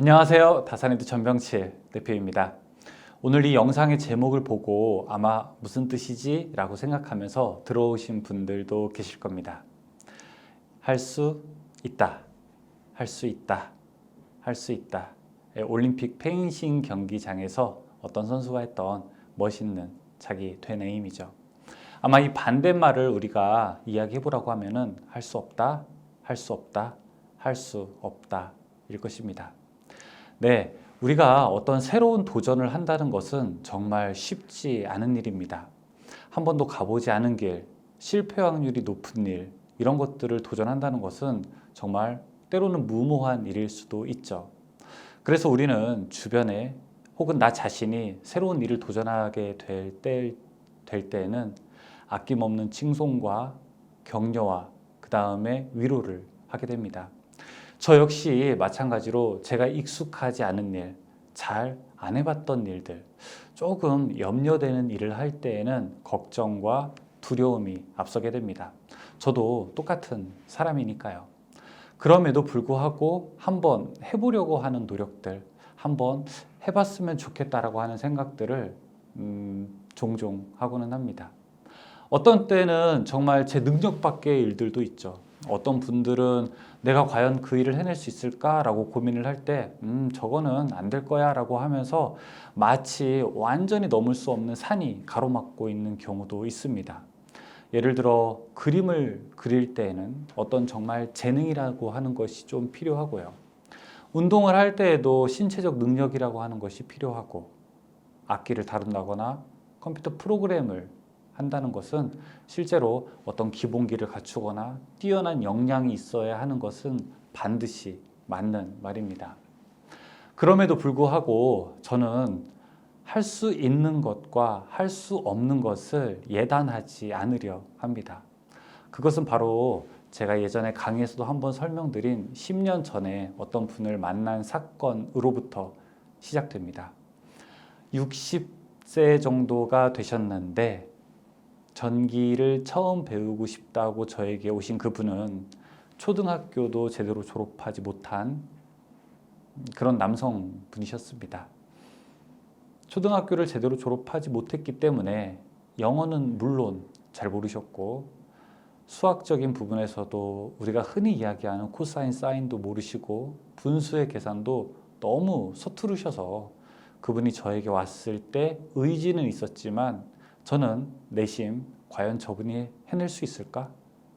안녕하세요. 다산에드 전병칠 대표입니다. 오늘 이 영상의 제목을 보고 아마 무슨 뜻이지? 라고 생각하면서 들어오신 분들도 계실 겁니다. 할 수 있다. 할 수 있다. 할 수 있다. 올림픽 펜싱 경기장에서 어떤 선수가 했던 멋있는 자기 되뇌임이죠. 아마 이 반대말을 우리가 이야기해 보라고 하면은 할 수 없다. 할 수 없다. 할 수 없다. 일 것입니다. 네, 우리가 어떤 새로운 도전을 한다는 것은 정말 쉽지 않은 일입니다. 한 번도 가보지 않은 길, 실패 확률이 높은 일, 이런 것들을 도전한다는 것은 정말 때로는 무모한 일일 수도 있죠. 그래서 우리는 주변에 혹은 나 자신이 새로운 일을 도전하게 될 때에는 아낌없는 칭송과 격려와 그 다음에 위로를 하게 됩니다. 저 역시 마찬가지로 제가 익숙하지 않은 일, 잘 안 해봤던 일들, 조금 염려되는 일을 할 때에는 걱정과 두려움이 앞서게 됩니다. 저도 똑같은 사람이니까요. 그럼에도 불구하고 한번 해보려고 하는 노력들, 한번 해봤으면 좋겠다라고 하는 생각들을 종종 하고는 합니다. 어떤 때는 정말 제 능력 밖의 일들도 있죠. 어떤 분들은 내가 과연 그 일을 해낼 수 있을까라고 고민을 할 때, 저거는 안 될 거야 라고 하면서 마치 완전히 넘을 수 없는 산이 가로막고 있는 경우도 있습니다. 예를 들어 그림을 그릴 때에는 어떤 정말 재능이라고 하는 것이 좀 필요하고요. 운동을 할 때에도 신체적 능력이라고 하는 것이 필요하고, 악기를 다룬다거나 컴퓨터 프로그램을 한다는 것은 실제로 어떤 기본기를 갖추거나 뛰어난 역량이 있어야 하는 것은 반드시 맞는 말입니다. 그럼에도 불구하고 저는 할 수 있는 것과 할 수 없는 것을 예단하지 않으려 합니다. 그것은 바로 제가 예전에 강의에서도 한번 설명드린 10년 전에 어떤 분을 만난 사건으로부터 시작됩니다. 60세 정도가 되셨는데 전기를 처음 배우고 싶다고 저에게 오신 그분은 초등학교도 제대로 졸업하지 못한 그런 남성분이셨습니다. 초등학교를 제대로 졸업하지 못했기 때문에 영어는 물론 잘 모르셨고, 수학적인 부분에서도 우리가 흔히 이야기하는 코사인, 사인도 모르시고, 분수의 계산도 너무 서투르셔서 그분이 저에게 왔을 때 의지는 있었지만 저는 내심 과연 저분이 해낼 수 있을까?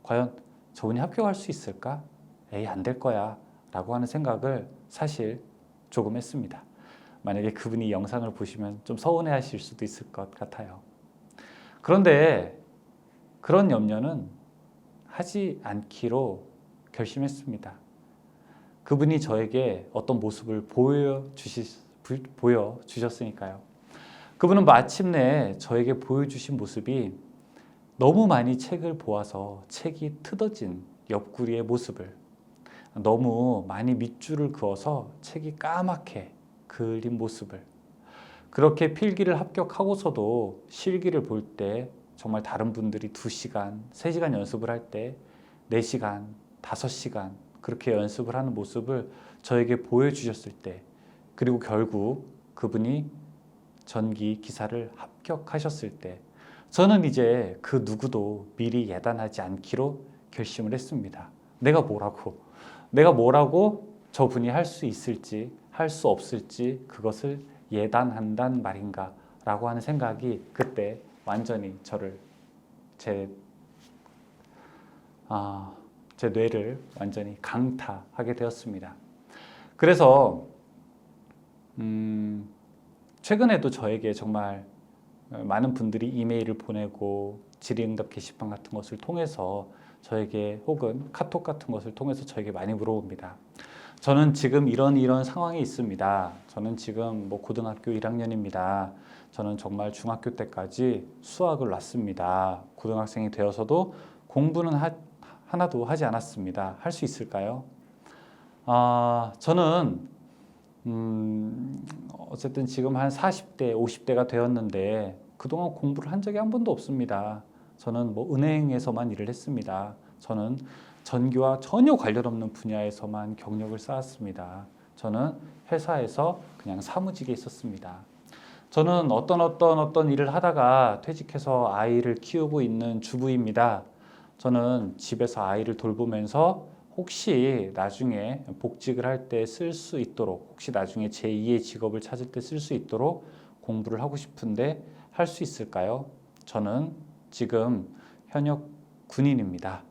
과연 저분이 합격할 수 있을까? 에이, 안 될 거야 라고 하는 생각을 사실 조금 했습니다. 만약에 그분이 영상을 보시면 좀 서운해 하실 수도 있을 것 같아요. 그런데 그런 염려는 하지 않기로 결심했습니다. 그분이 저에게 어떤 모습을 보여주셨으니까요. 그분은 마침내 저에게 보여주신 모습이 너무 많이 책을 보아서 책이 트어진 옆구리의 모습을, 너무 많이 밑줄을 그어서 책이 까맣게 그린 모습을, 그렇게 필기를 합격하고서도 실기를 볼 때 정말 다른 분들이 2시간, 3시간 연습을 할 때 4시간, 5시간 그렇게 연습을 하는 모습을 저에게 보여주셨을 때, 그리고 결국 그분이 전기 기사를 합격하셨을 때, 저는 이제 그 누구도 미리 예단하지 않기로 결심을 했습니다. 내가 뭐라고 저분이 할 수 있을지 할 수 없을지 그것을 예단한단 말인가 라고 하는 생각이 그때 완전히 제 뇌를 완전히 강타하게 되었습니다. 그래서 최근에도 저에게 정말 많은 분들이 이메일을 보내고 질의응답 게시판 같은 것을 통해서 저에게, 혹은 카톡 같은 것을 통해서 저에게 많이 물어봅니다. 저는 지금 이런 상황이 있습니다. 저는 지금 고등학교 1학년입니다. 저는 정말 중학교 때까지 수학을 놨습니다. 고등학생이 되어서도 공부는 하나도 하지 않았습니다. 할 수 있을까요? 저는 어쨌든 지금 한 40대, 50대가 되었는데 그동안 공부를 한 적이 한 번도 없습니다. 저는 은행에서만 일을 했습니다. 저는 전기와 전혀 관련 없는 분야에서만 경력을 쌓았습니다. 저는 회사에서 그냥 사무직에 있었습니다. 저는 어떤 일을 하다가 퇴직해서 아이를 키우고 있는 주부입니다. 저는 집에서 아이를 돌보면서 혹시 나중에 복직을 할 때 쓸 수 있도록, 혹시 나중에 제2의 직업을 찾을 때 쓸 수 있도록 공부를 하고 싶은데 할 수 있을까요? 저는 지금 현역 군인입니다.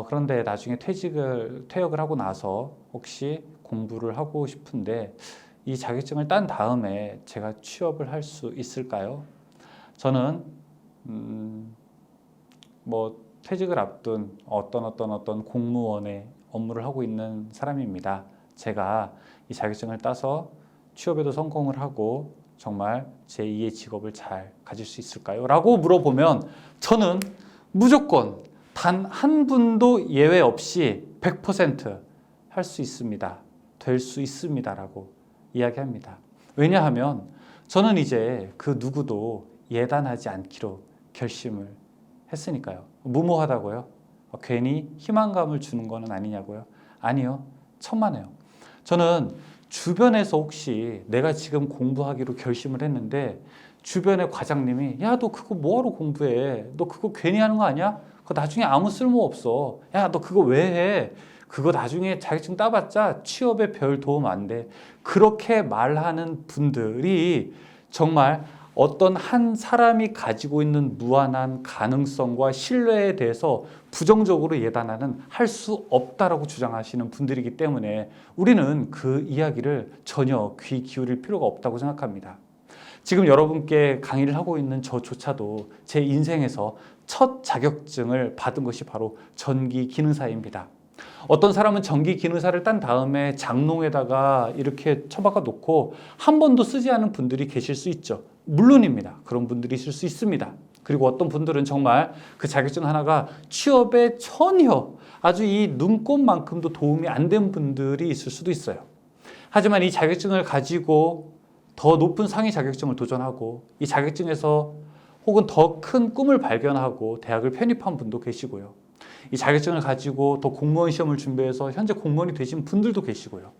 그런데 나중에 퇴역을 하고 나서 혹시 공부를 하고 싶은데 이 자격증을 딴 다음에 제가 취업을 할 수 있을까요? 저는 퇴직을 앞둔 어떤 공무원의 업무를 하고 있는 사람입니다. 제가 이 자격증을 따서 취업에도 성공을 하고 정말 제2의 직업을 잘 가질 수 있을까요? 라고 물어보면 저는 무조건 단 한 분도 예외 없이 100% 할 수 있습니다. 될 수 있습니다. 라고 이야기합니다. 왜냐하면 저는 이제 그 누구도 예단하지 않기로 결심을 했으니까요. 무모하다고요? 괜히 희망감을 주는 거는 아니냐고요? 아니요. 천만에요. 저는 주변에서 혹시 내가 지금 공부하기로 결심을 했는데 주변의 과장님이 야, 너 그거 뭐하러 공부해? 너 그거 괜히 하는 거 아니야? 그거 나중에 아무 쓸모 없어. 야, 너 그거 왜 해? 그거 나중에 자격증 따봤자 취업에 별 도움 안 돼. 그렇게 말하는 분들이 정말 어떤 한 사람이 가지고 있는 무한한 가능성과 신뢰에 대해서 부정적으로 예단하는 할 수 없다라고 주장하시는 분들이기 때문에 우리는 그 이야기를 전혀 귀 기울일 필요가 없다고 생각합니다. 지금 여러분께 강의를 하고 있는 저조차도 제 인생에서 첫 자격증을 받은 것이 바로 전기기능사입니다. 어떤 사람은 전기기능사를 딴 다음에 장롱에다가 이렇게 처박아 놓고 한 번도 쓰지 않은 분들이 계실 수 있죠. 물론입니다. 그런 분들이 있을 수 있습니다. 그리고 어떤 분들은 정말 그 자격증 하나가 취업에 전혀 아주 이 눈꼽만큼도 도움이 안 된 분들이 있을 수도 있어요. 하지만 이 자격증을 가지고 더 높은 상위 자격증을 도전하고 이 자격증에서 혹은 더 큰 꿈을 발견하고 대학을 편입한 분도 계시고요. 이 자격증을 가지고 더 공무원 시험을 준비해서 현재 공무원이 되신 분들도 계시고요.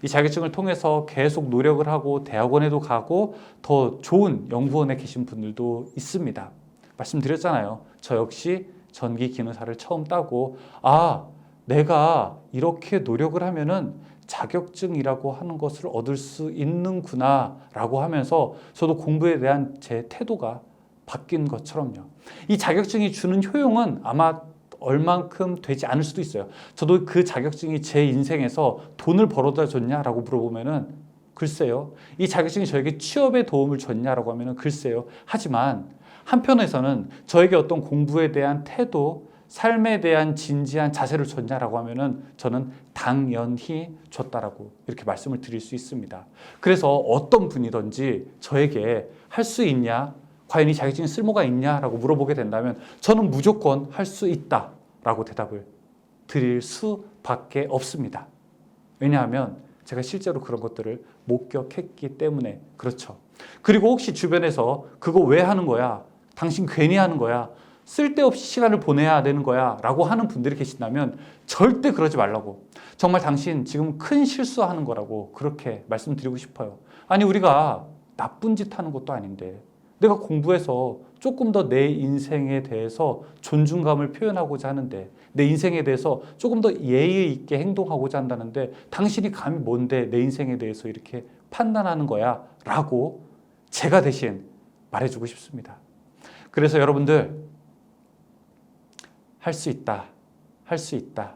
이 자격증을 통해서 계속 노력을 하고 대학원에도 가고 더 좋은 연구원에 계신 분들도 있습니다. 말씀드렸잖아요. 저 역시 전기기능사를 처음 따고 내가 이렇게 노력을 하면은 자격증이라고 하는 것을 얻을 수 있는구나 라고 하면서 저도 공부에 대한 제 태도가 바뀐 것처럼요. 이 자격증이 주는 효용은 아마 얼만큼 되지 않을 수도 있어요. 저도 그 자격증이 제 인생에서 돈을 벌어다 줬냐라고 물어보면은 글쎄요. 이 자격증이 저에게 취업에 도움을 줬냐라고 하면은 글쎄요. 하지만 한편에서는 저에게 어떤 공부에 대한 태도, 삶에 대한 진지한 자세를 줬냐라고 하면은 저는 당연히 줬다라고 이렇게 말씀을 드릴 수 있습니다. 그래서 어떤 분이든지 저에게 할 수 있냐? 과연 이 자격증이 쓸모가 있냐라고 물어보게 된다면 저는 무조건 할 수 있다라고 대답을 드릴 수밖에 없습니다. 왜냐하면 제가 실제로 그런 것들을 목격했기 때문에 그렇죠. 그리고 혹시 주변에서 그거 왜 하는 거야? 당신 괜히 하는 거야? 쓸데없이 시간을 보내야 되는 거야? 라고 하는 분들이 계신다면 절대 그러지 말라고. 정말 당신 지금 큰 실수하는 거라고 그렇게 말씀드리고 싶어요. 아니, 우리가 나쁜 짓 하는 것도 아닌데 내가 공부해서 조금 더 내 인생에 대해서 존중감을 표현하고자 하는데 내 인생에 대해서 조금 더 예의 있게 행동하고자 한다는데 당신이 감히 뭔데 내 인생에 대해서 이렇게 판단하는 거야? 라고 제가 대신 말해주고 싶습니다. 그래서 여러분들 할 수 있다, 할 수 있다,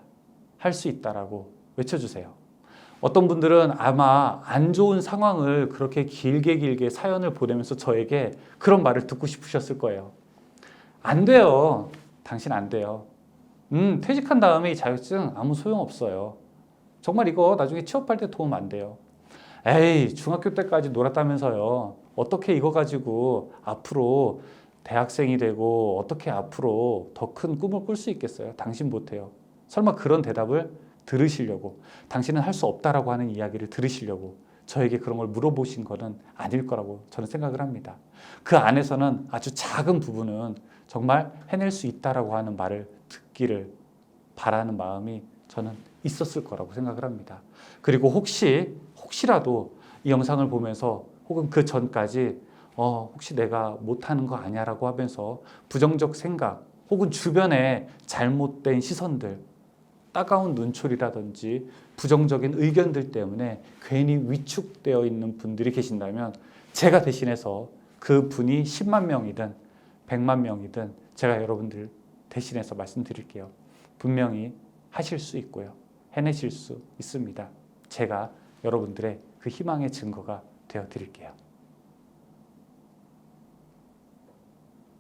할 수 있다라고 외쳐주세요. 어떤 분들은 아마 안 좋은 상황을 그렇게 길게 사연을 보내면서 저에게 그런 말을 듣고 싶으셨을 거예요. 안 돼요. 당신 안 돼요. 퇴직한 다음에 이 자격증 아무 소용없어요. 정말 이거 나중에 취업할 때 도움 안 돼요. 에이, 중학교 때까지 놀았다면서요. 어떻게 이거 가지고 앞으로 대학생이 되고 어떻게 앞으로 더 큰 꿈을 꿀 수 있겠어요? 당신 못해요. 설마 그런 대답을 들으시려고, 당신은 할 수 없다라고 하는 이야기를 들으시려고 저에게 그런 걸 물어보신 거는 아닐 거라고 저는 생각을 합니다. 그 안에서는 아주 작은 부분은 정말 해낼 수 있다라고 하는 말을 듣기를 바라는 마음이 저는 있었을 거라고 생각을 합니다. 그리고 혹시라도 이 영상을 보면서 혹은 그 전까지 혹시 내가 못하는 거 아니야 라고 하면서 부정적 생각 혹은 주변의 잘못된 시선들, 따가운 눈초리라든지 부정적인 의견들 때문에 괜히 위축되어 있는 분들이 계신다면 제가 대신해서 그 분이 10만 명이든 100만 명이든 제가 여러분들 대신해서 말씀드릴게요. 분명히 하실 수 있고요. 해내실 수 있습니다. 제가 여러분들의 그 희망의 증거가 되어 드릴게요.